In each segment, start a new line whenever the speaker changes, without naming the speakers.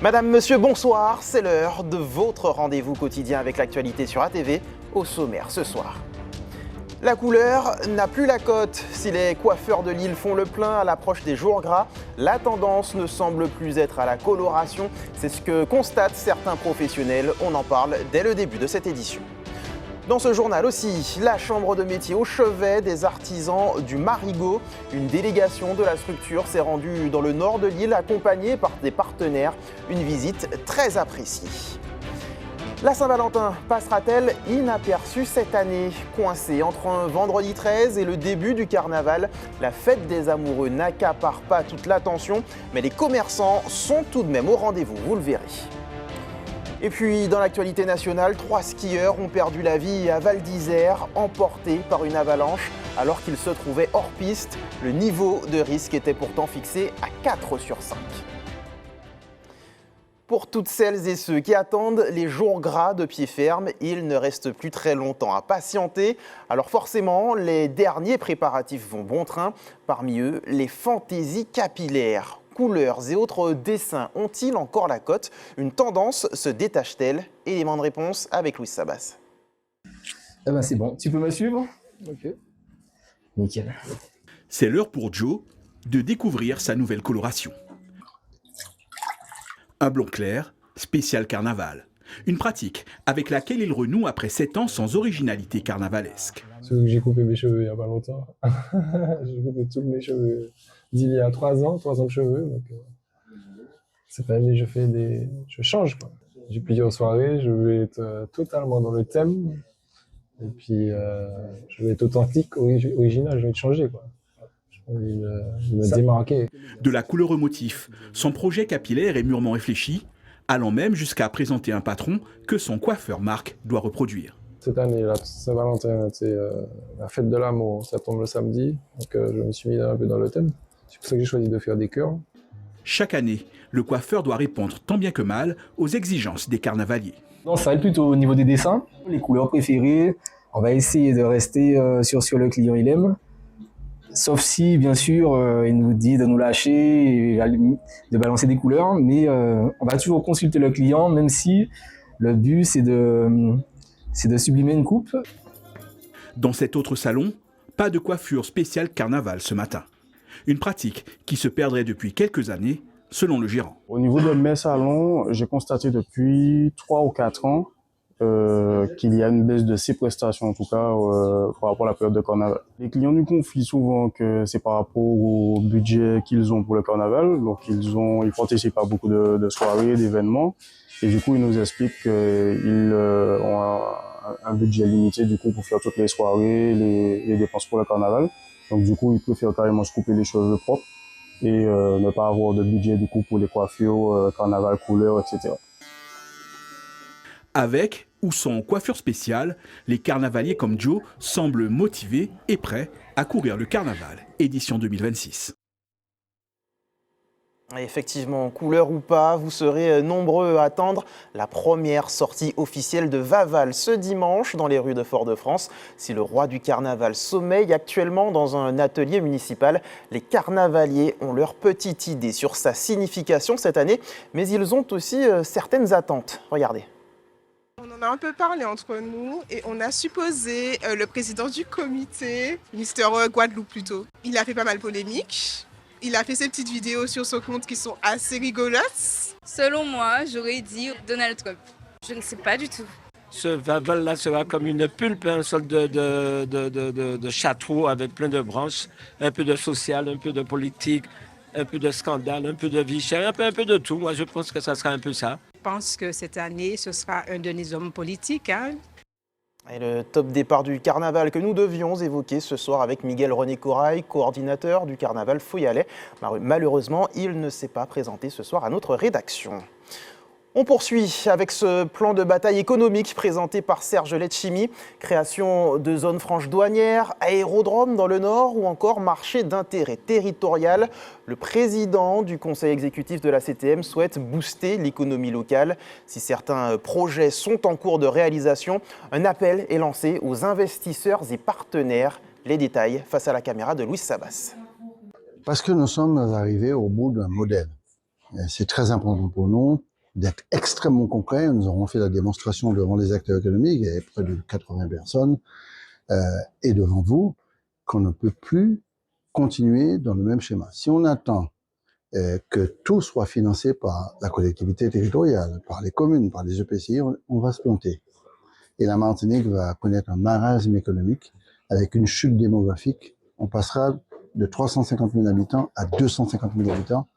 Madame, monsieur, bonsoir, c'est l'heure de votre rendez-vous quotidien avec l'actualité sur ATV, au sommaire ce soir. La couleur n'a plus la cote. Si les coiffeurs de Lille font le plein à l'approche des jours gras, la tendance ne semble plus être à la coloration. C'est ce que constatent certains professionnels. On en parle dès le début de cette édition. Dans ce journal aussi, la chambre de métier au chevet des artisans du Marigot. Une délégation de la structure s'est rendue dans le nord de l'île accompagnée par des partenaires. Une visite très appréciée. La Saint-Valentin passera-t-elle inaperçue cette année? Coincée entre un vendredi 13 et le début du carnaval, la fête des amoureux n'accapare pas toute l'attention, mais les commerçants sont tout de même au rendez-vous, vous le verrez. Et puis, dans l'actualité nationale, 3 skieurs ont perdu la vie à Val d'Isère, emportés par une avalanche alors qu'ils se trouvaient hors piste. Le niveau de risque était pourtant fixé à 4 sur 5. Pour toutes celles et ceux qui attendent les jours gras de pied ferme, il ne reste plus très longtemps à patienter. Alors forcément, les derniers préparatifs vont bon train. Parmi eux, les fantaisies capillaires. Couleurs et autres dessins ont-ils encore la cote? Une tendance se détache-t-elle? Élément de réponse avec Louis Sabas.
Eh ben c'est bon, tu peux me suivre? Ok. Nickel.
C'est l'heure pour Joe de découvrir sa nouvelle coloration. Un blond clair, spécial carnaval. Une pratique avec laquelle il renoue après 7 ans sans originalité carnavalesque.
J'ai coupé mes cheveux il n'y a pas longtemps. J'ai coupé tous mes cheveux d'il y a 3 ans de cheveux. Donc, cette année, je change, quoi. J'ai plusieurs soirées, je vais être totalement dans le thème. Et puis, je vais être authentique, original, je vais te changer, quoi. Je vais me démarquer.
De la couleur au motif, son projet capillaire est mûrement réfléchi, allant même jusqu'à présenter un patron que son coiffeur Marc doit reproduire.
Cette année, la Saint-Valentin, c'est la fête de l'amour, ça tombe le samedi, donc je me suis mis un peu dans le thème. C'est pour ça que j'ai choisi de faire des cœurs.
Chaque année, le coiffeur doit répondre tant bien que mal aux exigences des carnavaliers.
Non, ça va être plutôt au niveau des dessins, les couleurs préférées. On va essayer de rester sur ce que le client il aime. Sauf si, bien sûr, il nous dit de nous lâcher et de balancer des couleurs. Mais on va toujours consulter le client, même si le but, c'est de sublimer une coupe.
Dans cet autre salon, pas de coiffure spéciale carnaval ce matin. Une pratique qui se perdrait depuis quelques années, selon le gérant.
Au niveau de mes salons, j'ai constaté depuis 3 ou 4 ans qu'il y a une baisse de ces prestations, en tout cas par rapport à la période de carnaval. Les clients nous confient souvent que c'est par rapport au budget qu'ils ont pour le carnaval, donc ils participent à beaucoup de soirées, d'événements, et du coup ils nous expliquent qu'ils ont un budget limité du coup pour faire toutes les soirées, les dépenses pour le carnaval. Donc du coup ils préfèrent carrément se couper les cheveux propres et ne pas avoir de budget du coup pour les coiffures, carnaval, couleurs, etc.
Avec ou sans coiffure spéciale, les carnavaliers comme Joe semblent motivés et prêts à courir le carnaval, édition 2026.
Effectivement, couleur ou pas, vous serez nombreux à attendre la première sortie officielle de Vaval ce dimanche dans les rues de Fort-de-France. Si le roi du carnaval sommeille actuellement dans un atelier municipal, les carnavaliers ont leur petite idée sur sa signification cette année, mais ils ont aussi certaines attentes. Regardez.
On en a un peu parlé entre nous et on a supposé le président du comité, Mister Guadeloupe plutôt. Il a fait pas mal polémique. Il a fait ses petites vidéos sur son compte qui sont assez rigolotes.
Selon moi, j'aurais dit Donald Trump. Je ne sais pas du tout.
Ce Vaval-là sera comme une pulpe, un sorte de château avec plein de branches, un peu de social, un peu de politique, un peu de scandale, un peu de vie chère, un peu de tout. Moi, je pense que ça sera un peu ça.
Je pense que cette année, ce sera un de nos hommes politiques.
Et le top départ du carnaval que nous devions évoquer ce soir avec Miguel René Corail, coordinateur du carnaval Foyalais. Malheureusement, il ne s'est pas présenté ce soir à notre rédaction. On poursuit avec ce plan de bataille économique présenté par Serge Letchimy. Création de zones franches douanières, aérodromes dans le nord ou encore marché d'intérêt territorial. Le président du conseil exécutif de la CTM souhaite booster l'économie locale. Si certains projets sont en cours de réalisation, un appel est lancé aux investisseurs et partenaires. Les détails face à la caméra de Louis Sabas.
Parce que nous sommes arrivés au bout d'un modèle. C'est très important pour nous. d'être extrêmement concrets. Nous aurons fait la démonstration devant les acteurs économiques, et près de 80 personnes, et devant vous, qu'on ne peut plus continuer dans le même schéma. Si on attend que tout soit financé par la collectivité territoriale, par les communes, par les EPCI, on va se planter. Et la Martinique va connaître un marasme économique avec une chute démographique. On passera de 350 000 habitants à 250 000 habitants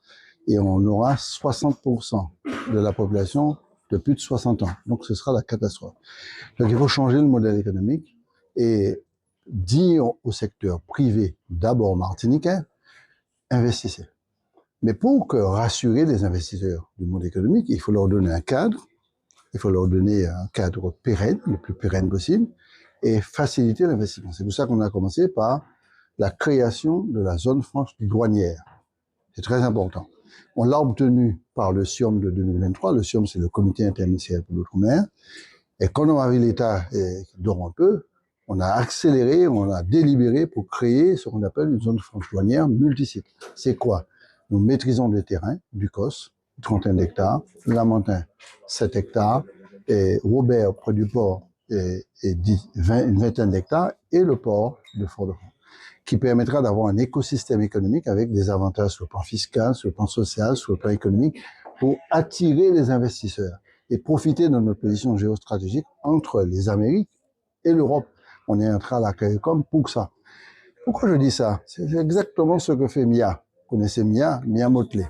et on aura 60% de la population de plus de 60 ans. Donc ce sera la catastrophe. Donc il faut changer le modèle économique et dire au secteur privé, d'abord martiniquais, investissez. Mais pour rassurer les investisseurs du monde économique, il faut leur donner un cadre, il faut leur donner un cadre pérenne, le plus pérenne possible, et faciliter l'investissement. C'est pour ça qu'on a commencé par la création de la zone franche douanière. C'est très important. On l'a obtenu par le SIOM de 2023. Le SIOM, c'est le Comité interministériel pour l'outre-mer. Et quand on avait l'État qui dort un peu, on a accéléré, on a délibéré pour créer ce qu'on appelle une zone franche douanière multisite. C'est quoi? Nous maîtrisons des terrains, du COS, 31 hectares, Lamentin, 7 hectares, et Robert, près du port, et une vingtaine d'hectares, et le port de Fort-de-France, qui permettra d'avoir un écosystème économique avec des avantages sur le plan fiscal, sur le plan social, sur le plan économique, pour attirer les investisseurs et profiter de notre position géostratégique entre les Amériques et l'Europe. On est en train à la CARICOM pour ça. Pourquoi je dis ça? C'est exactement ce que fait Mia. Vous connaissez Mia Motley.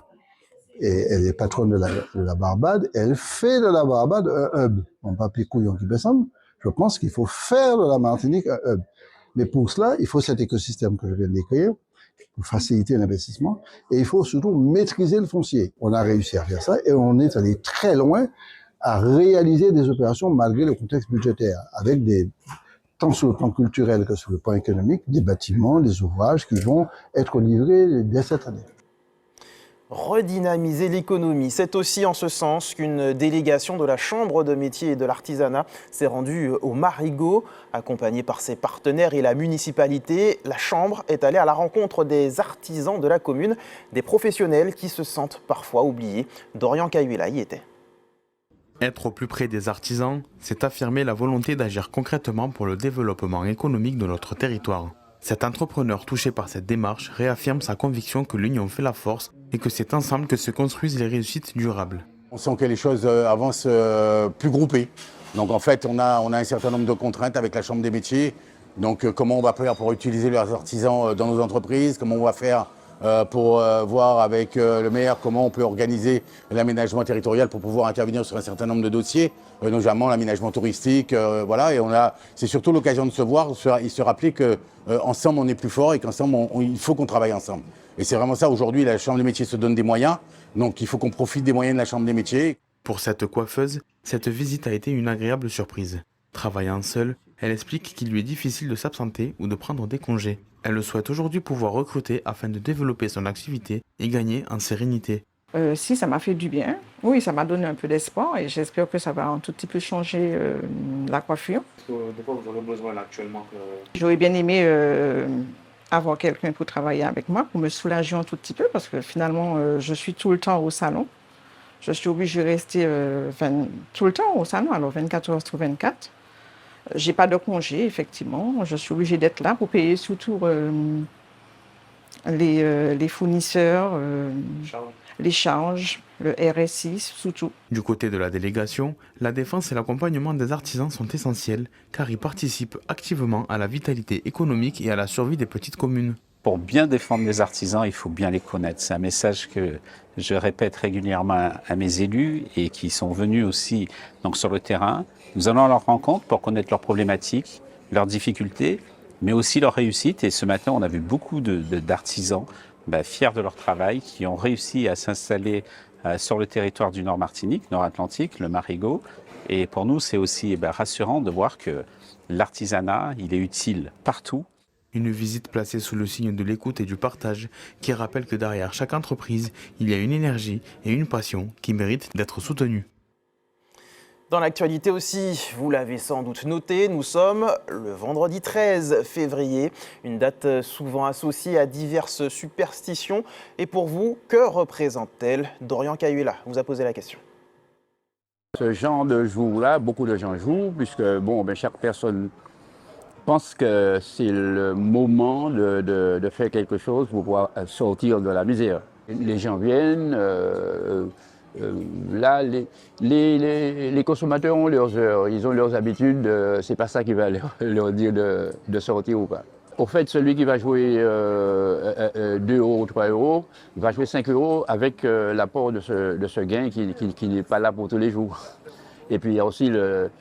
Et elle est patronne de la Barbade. Elle fait de la Barbade un hub. On pas plus couillon qui descend. Je pense qu'il faut faire de la Martinique un hub. Mais pour cela, il faut cet écosystème que je viens de décrire pour faciliter l'investissement. Et il faut surtout maîtriser le foncier. On a réussi à faire ça et on est allé très loin à réaliser des opérations malgré le contexte budgétaire, avec tant sur le plan culturel que sur le plan économique, des bâtiments, des ouvrages qui vont être livrés dès cette année.
Redynamiser l'économie, c'est aussi en ce sens qu'une délégation de la Chambre de métiers et de l'artisanat s'est rendue au Marigot. Accompagnée par ses partenaires et la municipalité, la Chambre est allée à la rencontre des artisans de la commune, des professionnels qui se sentent parfois oubliés. Dorian Cayuela y était.
Être au plus près des artisans, c'est affirmer la volonté d'agir concrètement pour le développement économique de notre territoire. Cet entrepreneur touché par cette démarche réaffirme sa conviction que l'union fait la force et que c'est ensemble que se construisent les réussites durables.
On sent que les choses avancent plus groupées. Donc en fait, on a un certain nombre de contraintes avec la Chambre des métiers. Donc comment on va faire pour utiliser leurs artisans dans nos entreprises, comment on va faire pour voir avec le maire comment on peut organiser l'aménagement territorial pour pouvoir intervenir sur un certain nombre de dossiers, notamment l'aménagement touristique, voilà. Et c'est surtout l'occasion de se voir et se rappeler qu'ensemble on est plus fort et qu'ensemble il faut qu'on travaille ensemble. Et c'est vraiment ça, aujourd'hui la Chambre des métiers se donne des moyens, donc il faut qu'on profite des moyens de la Chambre des métiers.
Pour cette coiffeuse, cette visite a été une agréable surprise. Travaillant seule, elle explique qu'il lui est difficile de s'absenter ou de prendre des congés. Elle souhaite aujourd'hui pouvoir recruter afin de développer son activité et gagner en sérénité.
Si, ça m'a fait du bien. Oui, ça m'a donné un peu d'espoir et j'espère que ça va un tout petit peu changer la coiffure.
De quoi vous aurez besoin là, actuellement
J'aurais bien aimé avoir quelqu'un pour travailler avec moi, pour me soulager un tout petit peu, parce que finalement, je suis tout le temps au salon. Je suis obligée de rester tout le temps au salon, alors 24 heures sur 24. J'ai pas de congé, effectivement. Je suis obligée d'être là pour payer surtout les fournisseurs, les charges, le RSI, surtout.
Du côté de la délégation, la défense et l'accompagnement des artisans sont essentiels car ils participent activement à la vitalité économique et à la survie des petites communes.
Pour bien défendre les artisans, il faut bien les connaître. C'est un message que je répète régulièrement à mes élus et qui sont venus aussi donc, sur le terrain. Nous allons à leur rencontre pour connaître leurs problématiques, leurs difficultés, mais aussi leurs réussites. Et ce matin, on a vu beaucoup d'artisans fiers de leur travail qui ont réussi à s'installer sur le territoire du Nord Martinique, Nord Atlantique, le Marigot. Et pour nous, c'est aussi rassurant de voir que l'artisanat, il est utile partout.
Une visite placée sous le signe de l'écoute et du partage qui rappelle que derrière chaque entreprise, il y a une énergie et une passion qui méritent d'être soutenues.
Dans l'actualité aussi, vous l'avez sans doute noté, nous sommes le vendredi 13 février, une date souvent associée à diverses superstitions. Et pour vous, que représente-t-elle? Dorian Cayuela vous a posé la question.
Ce genre de jour-là, beaucoup de gens jouent, puisque chaque personne pense que c'est le moment de faire quelque chose pour pouvoir sortir de la misère. Les gens viennent, là, les consommateurs ont leurs heures, ils ont leurs habitudes, c'est pas ça qui va leur dire de sortir ou pas. Au fait, celui qui va jouer 2 euros ou 3 euros, il va jouer 5 euros avec l'apport de ce gain qui n'est pas là pour tous les jours. Et puis il y a aussi le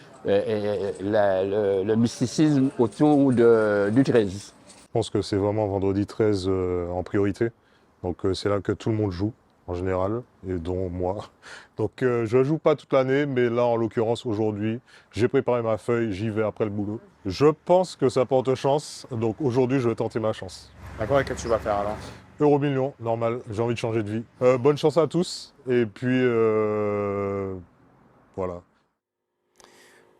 mysticisme autour du 13.
Je pense que c'est vraiment vendredi 13 en priorité. Donc c'est là que tout le monde joue en général, et dont moi. Donc je ne joue pas toute l'année, mais là en l'occurrence aujourd'hui, j'ai préparé ma feuille, j'y vais après le boulot. Je pense que ça porte chance, donc aujourd'hui je vais tenter ma chance.
D'accord, et qu'est-ce que tu vas faire alors?
Euro-million, normal, j'ai envie de changer de vie. Bonne chance à tous, et puis voilà.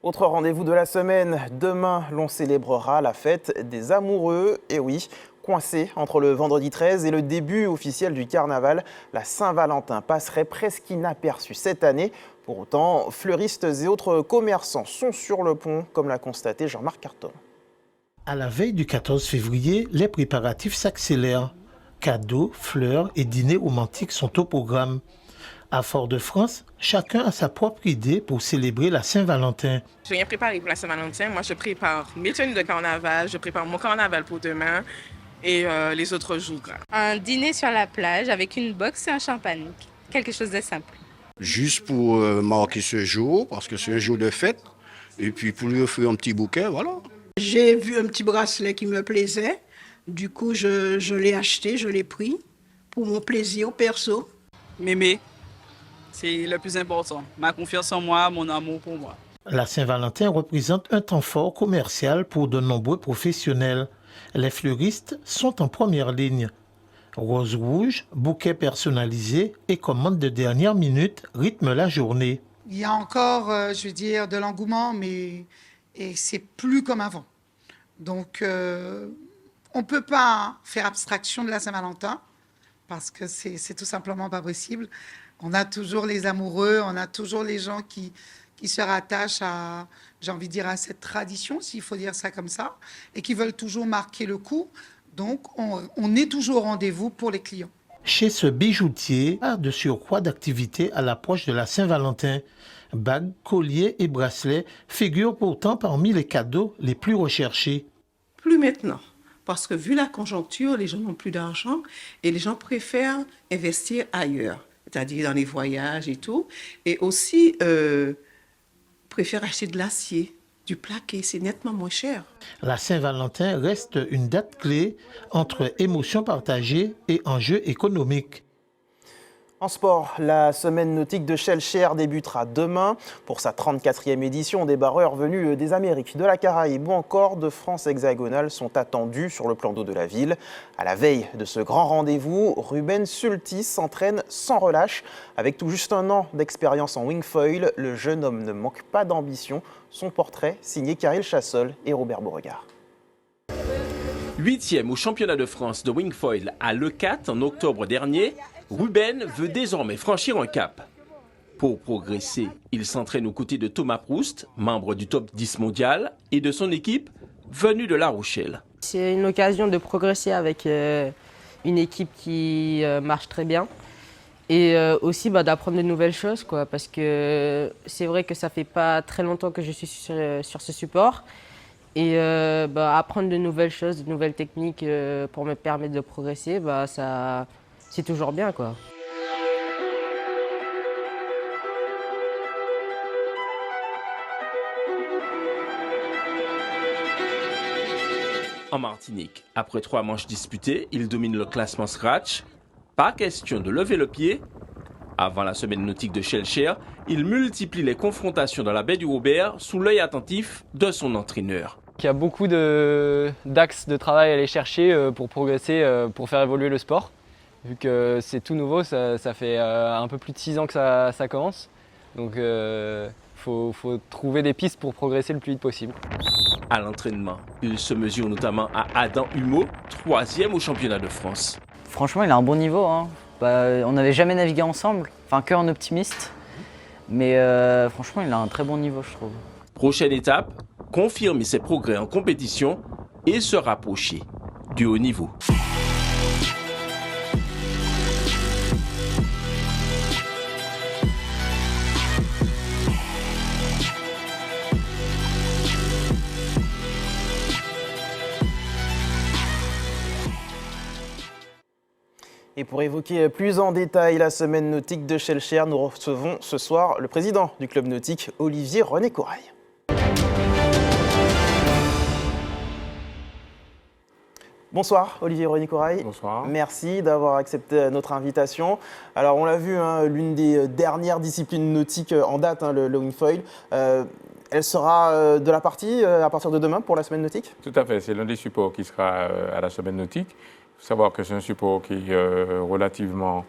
Autre rendez-vous de la semaine, demain l'on célébrera la fête des amoureux, et oui, coincé entre le vendredi 13 et le début officiel du carnaval, la Saint-Valentin passerait presque inaperçue cette année. Pour autant, fleuristes et autres commerçants sont sur le pont, comme l'a constaté Jean-Marc Carton.
À la veille du 14 février, les préparatifs s'accélèrent. Cadeaux, fleurs et dîners romantiques sont au programme. À Fort-de-France, chacun a sa propre idée pour célébrer la Saint-Valentin.
Je n'ai rien préparé pour la Saint-Valentin. Moi, je prépare mes tenues de carnaval, je prépare mon carnaval pour demain et les autres jours.
Un dîner sur la plage avec une boxe et un champagne. Quelque chose de simple.
Juste pour marquer ce jour, parce que c'est un jour de fête. Et puis pour lui offrir un petit bouquet, voilà.
J'ai vu un petit bracelet qui me plaisait. Du coup, je l'ai acheté, je l'ai pris pour mon plaisir perso.
M'aimer, c'est le plus important. Ma confiance en moi, mon amour pour moi.
La Saint-Valentin représente un temps fort commercial pour de nombreux professionnels. Les fleuristes sont en première ligne. Roses rouges, bouquets personnalisés et commandes de dernière minute rythment la journée.
Il y a encore, de l'engouement, mais c'est plus comme avant. Donc, on ne peut pas faire abstraction de la Saint-Valentin parce que c'est tout simplement pas possible. On a toujours les amoureux, on a toujours les gens qui se rattachent à, à cette tradition, s'il faut dire ça comme ça, et qui veulent toujours marquer le coup. Donc, on est toujours au rendez-vous pour les clients.
Chez ce bijoutier, pas de surcroît d'activité à l'approche de la Saint-Valentin. Bagues, colliers et bracelets figurent pourtant parmi les cadeaux les plus recherchés.
Plus maintenant, parce que vu la conjoncture, les gens n'ont plus d'argent et les gens préfèrent investir ailleurs, c'est-à-dire dans les voyages et tout, et aussi préfèrent acheter de l'acier, du plaqué, c'est nettement moins cher.
La Saint-Valentin reste une date clé entre émotions partagées et enjeux économiques.
En sport, la semaine nautique de Shellshare débutera demain. Pour sa 34e édition, des barreurs venus des Amériques, de la Caraïbe ou encore de France hexagonale sont attendus sur le plan d'eau de la ville. À la veille de ce grand rendez-vous, Ruben Sultis s'entraîne sans relâche. Avec tout juste 1 an d'expérience en wingfoil, le jeune homme ne manque pas d'ambition. Son portrait signé Karil Chassol et Robert Beauregard.
8e au championnat de France de wingfoil à Leucate en octobre dernier, Ruben veut désormais franchir un cap. Pour progresser, il s'entraîne aux côtés de Thomas Proust, membre du top 10 mondial, et de son équipe, venue de La Rochelle.
C'est une occasion de progresser avec une équipe qui marche très bien. Et aussi d'apprendre de nouvelles choses, parce que c'est vrai que ça fait pas très longtemps que je suis sur ce support. Et apprendre de nouvelles choses, de nouvelles techniques pour me permettre de progresser, c'est toujours bien,
En Martinique, après 3 manches disputées, il domine le classement scratch. Pas question de lever le pied. Avant la semaine nautique de Shellshare, il multiplie les confrontations dans la baie du Robert sous l'œil attentif de son entraîneur.
Il y a beaucoup d'axes de travail à aller chercher pour progresser, pour faire évoluer le sport. Vu que c'est tout nouveau, ça fait un peu plus de 6 ans que ça commence. Donc faut trouver des pistes pour progresser le plus vite possible.
À l'entraînement, il se mesure notamment à Adam Humeau, 3e au championnat de France.
Franchement, il a un bon niveau. On n'avait jamais navigué ensemble, que en optimiste.
Mais franchement, il a un très bon niveau, je trouve.
Prochaine étape, confirmer ses progrès en compétition et se rapprocher du haut niveau.
Et pour évoquer plus en détail la semaine nautique de Schellcher, nous recevons ce soir le président du club nautique, Olivier René Corail. Bonsoir Olivier René Corail.
Bonsoir.
Merci d'avoir accepté notre invitation. Alors on l'a vu, l'une des dernières disciplines nautiques en date, le wingfoil. Elle sera de la partie à partir de demain pour la semaine nautique?
Tout à fait, c'est l'un des supports qui sera à la semaine nautique. Il faut savoir que c'est un support qui est relativement,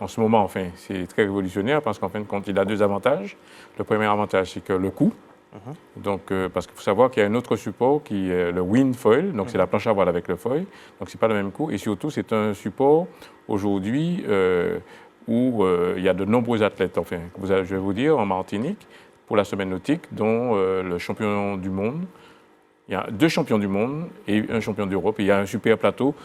en ce moment, enfin, c'est très révolutionnaire parce qu'en fin de compte, il a deux avantages. Le premier avantage, c'est que le coût. Donc, parce qu'il faut savoir qu'il y a un autre support qui est le wind foil, donc c'est la planche à voile avec le foil, donc c'est pas le même coût. Et surtout, c'est un support aujourd'hui où il y a de nombreux athlètes. Enfin, je vais vous dire, en Martinique, pour la semaine nautique, dont le champion du monde. Il y a 2 champions du monde et un champion d'Europe. Et il y a un super plateau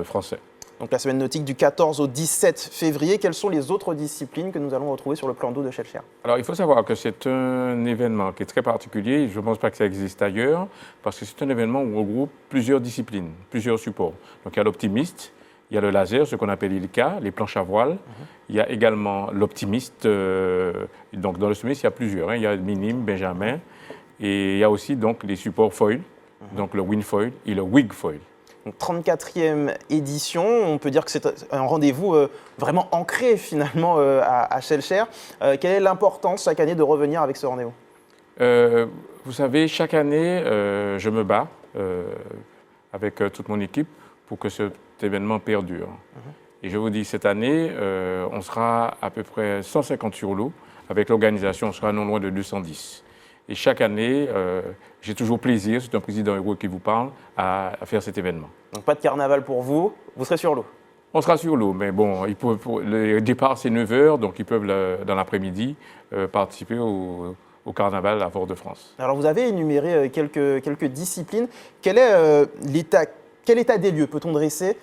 français.
Donc la semaine nautique du 14 au 17 février. Quelles sont les autres disciplines que nous allons retrouver sur le plan d'eau de Schellcher?
Alors il faut savoir que c'est un événement qui est très particulier. Je ne pense pas que ça existe ailleurs parce que c'est un événement où on regroupe plusieurs disciplines, plusieurs supports. Donc il y a l'optimiste, il y a le laser, ce qu'on appelle l'ILCA, les planches à voile. Il y a également l'optimiste. Donc dans le optimiste, il y a plusieurs. Il y a le minime, Benjamin. Et il y a aussi donc les supports foil, donc le wind foil et le wig foil.
Donc 34e édition, on peut dire que c'est un rendez-vous vraiment ancré finalement à Schellcher. Quelle est l'importance chaque année de revenir avec ce rendez-vous?
Vous savez, chaque année, je me bats avec toute mon équipe pour que cet événement perdure. Et je vous dis, cette année, on sera à peu près 150 sur l'eau. Avec l'organisation, on sera non loin de 210. Et chaque année, j'ai toujours plaisir, c'est un président heureux qui vous parle, à faire cet événement.
Donc pas de carnaval pour vous, vous serez sur l'eau?
On sera sur l'eau, mais bon, le départ c'est 9h, donc ils peuvent dans l'après-midi participer au carnaval à Fort-de-France.
Alors vous avez énuméré quelques disciplines. Quel est quel état des lieux peut-on dresser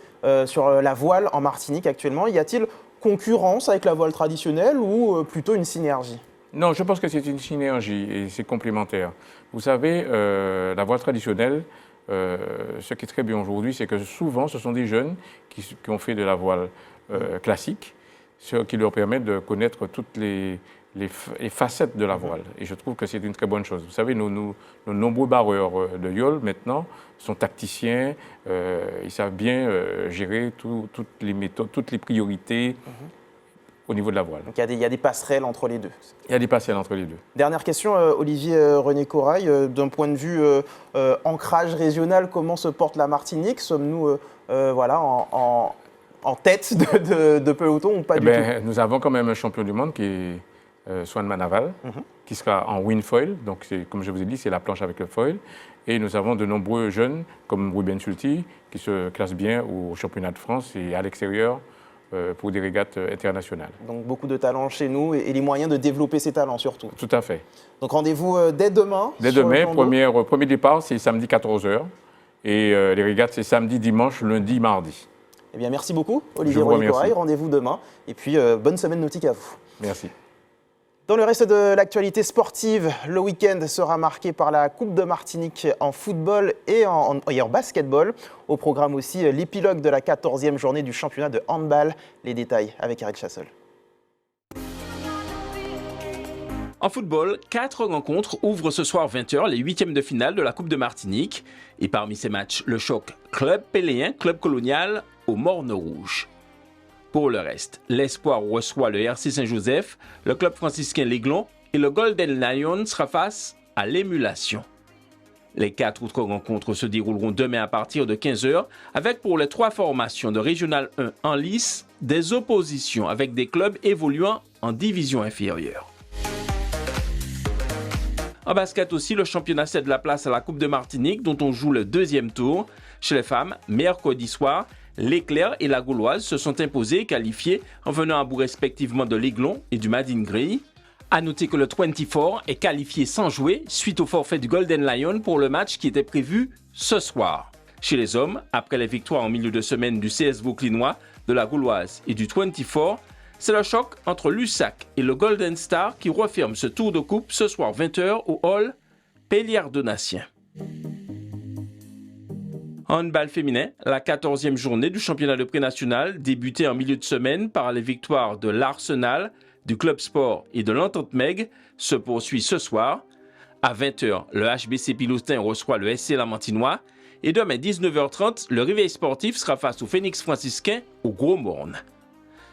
sur la voile en Martinique actuellement? Y a-t-il concurrence avec la voile traditionnelle ou plutôt une synergie?
Non, je pense que c'est une synergie et c'est complémentaire. Vous savez, la voile traditionnelle, ce qui est très bien aujourd'hui, c'est que souvent, ce sont des jeunes qui ont fait de la voile classique, ce qui leur permet de connaître toutes les facettes de la voile. Et je trouve que c'est une très bonne chose. Vous savez, nos nombreux barreurs de yole, maintenant, sont tacticiens. Ils savent bien gérer toutes les méthodes, toutes les priorités au niveau de la voile.
Donc il y a des passerelles entre les deux.
Il y a des passerelles entre les deux.
Dernière question, Olivier René Corail, d'un point de vue ancrage régional, comment se porte la Martinique? Sommes-nous en tête de peloton ou pas du tout?
Nous avons quand même un champion du monde qui est Swan Manaval, qui sera en wind foil. Donc comme je vous ai dit, c'est la planche avec le foil. Et nous avons de nombreux jeunes, comme Ruben Sulti, qui se classent bien au championnat de France et à l'extérieur, pour des régates internationales.
Donc beaucoup de talents chez nous et les moyens de développer ces talents surtout.
Tout à fait.
Donc rendez-vous dès demain.
Dès demain, premier départ, c'est samedi 14h. Et les régates, c'est samedi, dimanche, lundi, mardi.
Eh bien, merci beaucoup, Olivier René Corail. Rendez-vous demain. Et puis, bonne semaine nautique à vous.
Merci.
Dans le reste de l'actualité sportive, le week-end sera marqué par la Coupe de Martinique en football et en basketball. Au programme aussi, l'épilogue de la 14e journée du championnat de handball. Les détails avec Eric Chassol.
En football, 4 rencontres ouvrent ce soir 20h les 8e de finale de la Coupe de Martinique. Et parmi ces matchs, le choc Club Péléen, Club Colonial au Morne Rouge. Pour le reste, l'Espoir reçoit le RC Saint-Joseph, le club franciscain l'Aiglon et le Golden Lion sera face à l'Émulation. Les 4 autres rencontres se dérouleront demain à partir de 15h avec pour les 3 formations de Régional 1 en lice des oppositions avec des clubs évoluant en division inférieure. En basket aussi, le championnat cède la place à la Coupe de Martinique dont on joue le 2e tour. Chez les femmes, mercredi soir, l'Éclair et la Gauloise se sont imposés et qualifiés en venant à bout respectivement de l'Aiglon et du Madine Grille. À noter que le 24 est qualifié sans jouer suite au forfait du Golden Lion pour le match qui était prévu ce soir. Chez les hommes, après les victoires en milieu de semaine du CS Vauclinois, de la Gauloise et du 24, c'est le choc entre l'USAC et le Golden Star qui referme ce tour de coupe ce soir 20h au hall Péliard-Donatien. Handball féminin, la 14e journée du championnat de pré-national, débutée en milieu de semaine par les victoires de l'Arsenal, du Club Sport et de l'Entente Meg, se poursuit ce soir. À 20h, le HBC Pilotin reçoit le SC Lamantinois et demain 19h30, le Réveil sportif sera face au Phénix franciscain au Gros-Morne.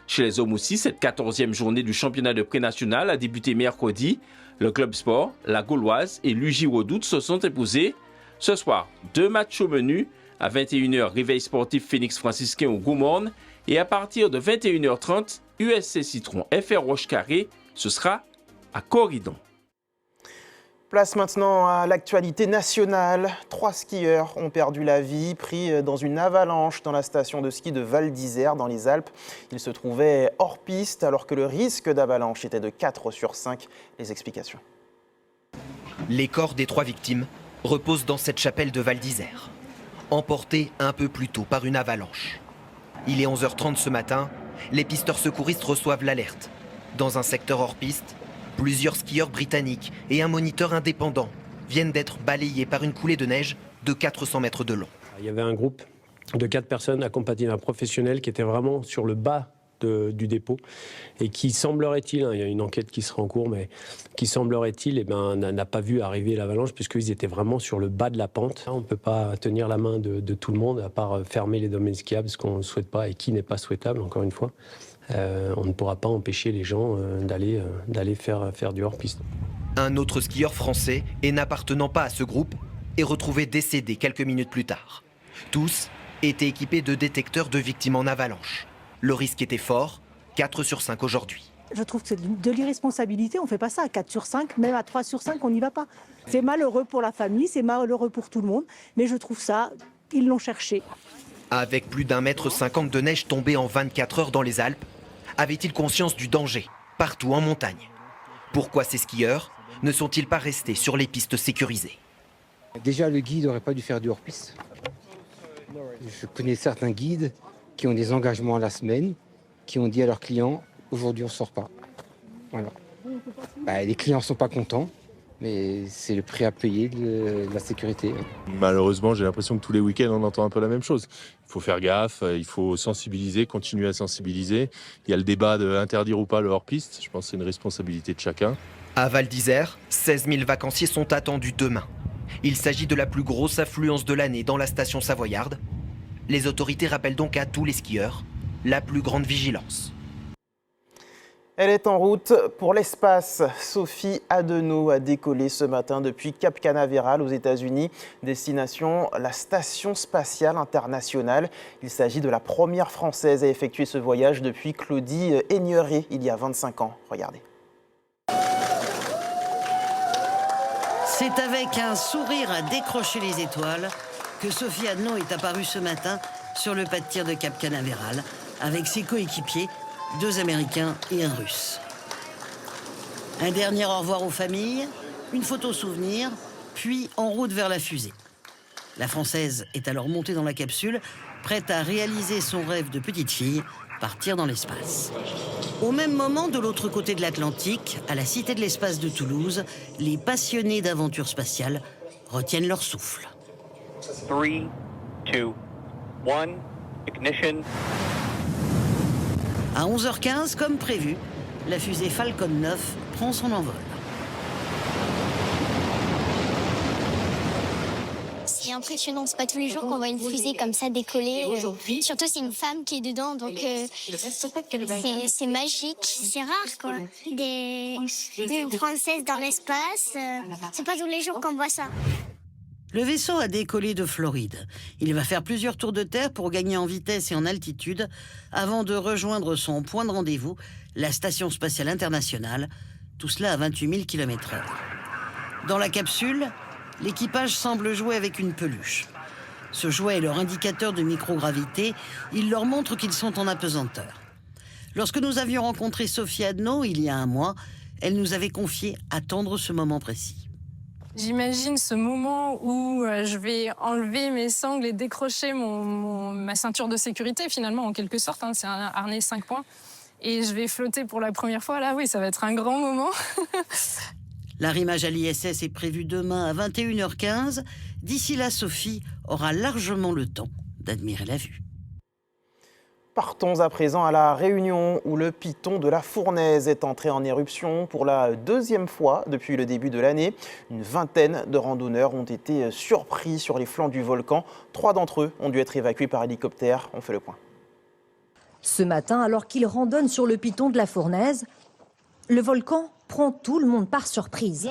Chez les hommes aussi, cette 14e journée du championnat de pré-national a débuté mercredi. Le Club Sport, la Gauloise et l'UJ Redoute se sont imposés. Ce soir, 2 matchs au menu. À 21h, Réveil sportif Phénix franciscain au Gros-Morne. Et à partir de 21h30, USC Citron FR Roche-Carré, ce sera à Corridon.
Place maintenant à l'actualité nationale. 3 skieurs ont perdu la vie, pris dans une avalanche dans la station de ski de Val d'Isère dans les Alpes. Ils se trouvaient hors piste alors que le risque d'avalanche était de 4 sur 5. Les explications.
Les corps des 3 victimes reposent dans cette chapelle de Val d'Isère, emportés un peu plus tôt par une avalanche. Il est 11h30 ce matin, les pisteurs secouristes reçoivent l'alerte. Dans un secteur hors piste, plusieurs skieurs britanniques et un moniteur indépendant viennent d'être balayés par une coulée de neige de 400 mètres de long.
Il y avait un groupe de 4 personnes accompagnées d'un professionnel qui était vraiment sur le bas du dépôt et qui semblerait-il, il y a une enquête qui sera en cours, mais qui semblerait-il n'a pas vu arriver l'avalanche puisqu'ils étaient vraiment sur le bas de la pente. On ne peut pas tenir la main de tout le monde à part fermer les domaines skiables, ce qu'on ne souhaite pas et qui n'est pas souhaitable, encore une fois. On ne pourra pas empêcher les gens d'aller faire du hors-piste.
Un autre skieur français et n'appartenant pas à ce groupe est retrouvé décédé quelques minutes plus tard. Tous étaient équipés de détecteurs de victimes en avalanche. Le risque était fort, 4 sur 5 aujourd'hui.
Je trouve que c'est de l'irresponsabilité, on ne fait pas ça à 4 sur 5, même à 3 sur 5, on n'y va pas. C'est malheureux pour la famille, c'est malheureux pour tout le monde, mais je trouve ça, ils l'ont cherché.
Avec plus d'1,50 m de neige tombée en 24 heures dans les Alpes, avait-il conscience du danger, partout en montagne? Pourquoi ces skieurs ne sont-ils pas restés sur les pistes sécurisées?
Déjà, le guide n'aurait pas dû faire du hors-piste. Je connais certains guides qui ont des engagements à la semaine, qui ont dit à leurs clients « aujourd'hui on ne sort pas ». Voilà. Les clients ne sont pas contents, mais c'est le prix à payer de la sécurité.
Malheureusement, j'ai l'impression que tous les week-ends on entend un peu la même chose. Il faut faire gaffe, il faut sensibiliser, continuer à sensibiliser. Il y a le débat de interdire ou pas le hors-piste, je pense que c'est une responsabilité de chacun.
À Val d'Isère, 16 000 vacanciers sont attendus demain. Il s'agit de la plus grosse affluence de l'année dans la station savoyarde. Les autorités rappellent donc à tous les skieurs la plus grande vigilance.
Elle est en route pour l'espace. Sophie Adenau a décollé ce matin depuis Cap Canaveral aux États-Unis, destination la Station spatiale internationale. Il s'agit de la première Française à effectuer ce voyage depuis Claudie Aigneret il y a 25 ans. Regardez.
C'est avec un sourire à décrocher les étoiles que Sophie Adenau est apparue ce matin sur le pas de tir de Cap Canaveral avec ses coéquipiers, 2 Américains et un Russe. Un dernier au revoir aux familles, une photo souvenir, puis en route vers la fusée. La Française est alors montée dans la capsule, prête à réaliser son rêve de petite fille, partir dans l'espace. Au même moment, de l'autre côté de l'Atlantique, à la Cité de l'Espace de Toulouse, les passionnés d'aventure spatiale retiennent leur souffle.
3, 2, 1, ignition.
À 11h15, comme prévu, la fusée Falcon 9 prend son envol.
C'est impressionnant, c'est pas tous les jours qu'on voit une fusée comme ça décoller. Surtout c'est une femme qui est dedans, donc c'est magique, c'est rare quoi. Une Française dans l'espace, c'est pas tous les jours qu'on voit ça.
Le vaisseau a décollé de Floride. Il va faire plusieurs tours de terre pour gagner en vitesse et en altitude avant de rejoindre son point de rendez-vous, la Station spatiale internationale, tout cela à 28 000 km/h. Dans la capsule, l'équipage semble jouer avec une peluche. Ce jouet est leur indicateur de microgravité. Il leur montre qu'ils sont en apesanteur. Lorsque nous avions rencontré Sophie Adenau il y a un mois, elle nous avait confié attendre ce moment précis.
J'imagine ce moment où je vais enlever mes sangles et décrocher ma ceinture de sécurité, finalement, en quelque sorte. Hein, c'est un harnais 5 points. Et je vais flotter pour la première fois. Là, oui, ça va être un grand moment.
L'arrimage à l'ISS est prévu demain à 21h15. D'ici là, Sophie aura largement le temps d'admirer la vue.
Partons à présent à La Réunion, où le piton de la Fournaise est entré en éruption pour la 2e fois depuis le début de l'année. Une vingtaine de randonneurs ont été surpris sur les flancs du volcan. 3 d'entre eux ont dû être évacués par hélicoptère. On fait le point.
Ce matin, alors qu'ils randonnent sur le piton de la Fournaise, le volcan prend tout le monde par surprise.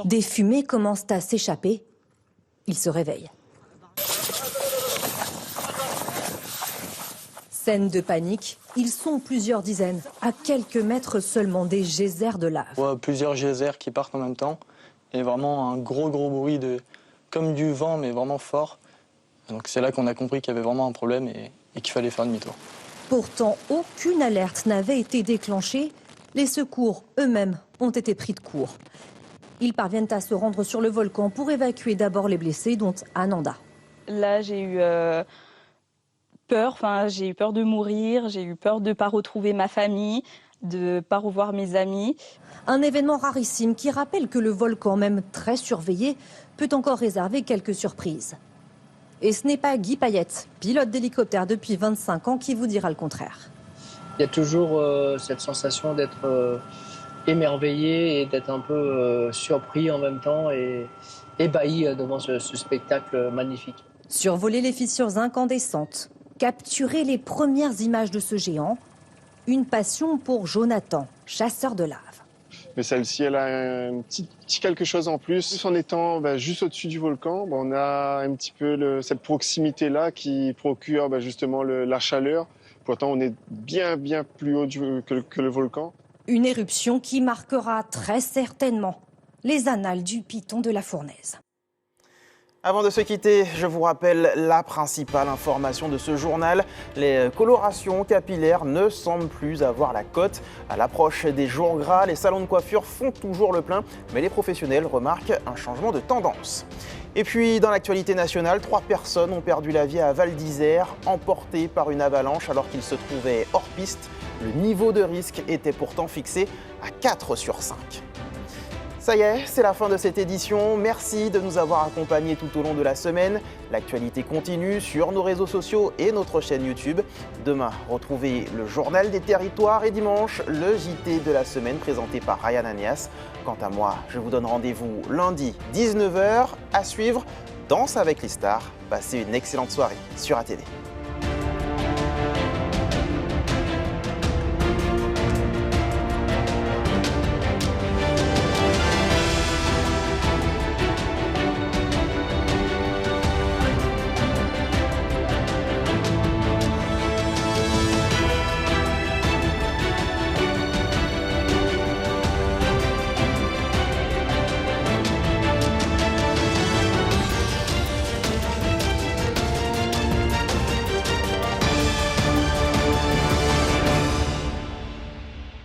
Des fumées commencent à s'échapper. Ils se réveillent. Scène de panique, ils sont plusieurs dizaines, à quelques mètres seulement des geysers de lave.
Ouais, plusieurs geysers qui partent en même temps, et vraiment un gros bruit, comme du vent, mais vraiment fort. Donc c'est là qu'on a compris qu'il y avait vraiment un problème et qu'il fallait faire demi-tour.
Pourtant, aucune alerte n'avait été déclenchée. Les secours eux-mêmes ont été pris de court. Ils parviennent à se rendre sur le volcan pour évacuer d'abord les blessés, dont Ananda.
Là, j'ai eu peur, j'ai eu peur de mourir, j'ai eu peur de ne pas retrouver ma famille, de ne pas revoir mes amis.
Un événement rarissime qui rappelle que le volcan, même très surveillé, peut encore réserver quelques surprises. Et ce n'est pas Guy Payette, pilote d'hélicoptère depuis 25 ans, qui vous dira le contraire.
Il y a toujours cette sensation d'être émerveillé et d'être un peu surpris en même temps et ébahi devant ce spectacle magnifique.
Survoler les fissures incandescentes, capturer les premières images de ce géant, une passion pour Jonathan, chasseur de lave.
Mais celle-ci, elle a un petit quelque chose en plus. En étant juste au-dessus du volcan, on a un petit peu cette proximité-là qui procure justement la chaleur. Pourtant, on est bien plus haut que le volcan.
Une éruption qui marquera très certainement les annales du piton de la Fournaise.
Avant de se quitter, je vous rappelle la principale information de ce journal. Les colorations capillaires ne semblent plus avoir la cote. À l'approche des jours gras, les salons de coiffure font toujours le plein, mais les professionnels remarquent un changement de tendance. Et puis, dans l'actualité nationale, 3 personnes ont perdu la vie à Val d'Isère, emportées par une avalanche alors qu'ils se trouvaient hors piste. Le niveau de risque était pourtant fixé à 4 sur 5. Ça y est, c'est la fin de cette édition. Merci de nous avoir accompagnés tout au long de la semaine. L'actualité continue sur nos réseaux sociaux et notre chaîne YouTube. Demain, retrouvez le Journal des Territoires et dimanche, le JT de la semaine présenté par Ryan Anias. Quant à moi, je vous donne rendez-vous lundi 19h à suivre Danse avec les stars. Passez une excellente soirée sur ATV.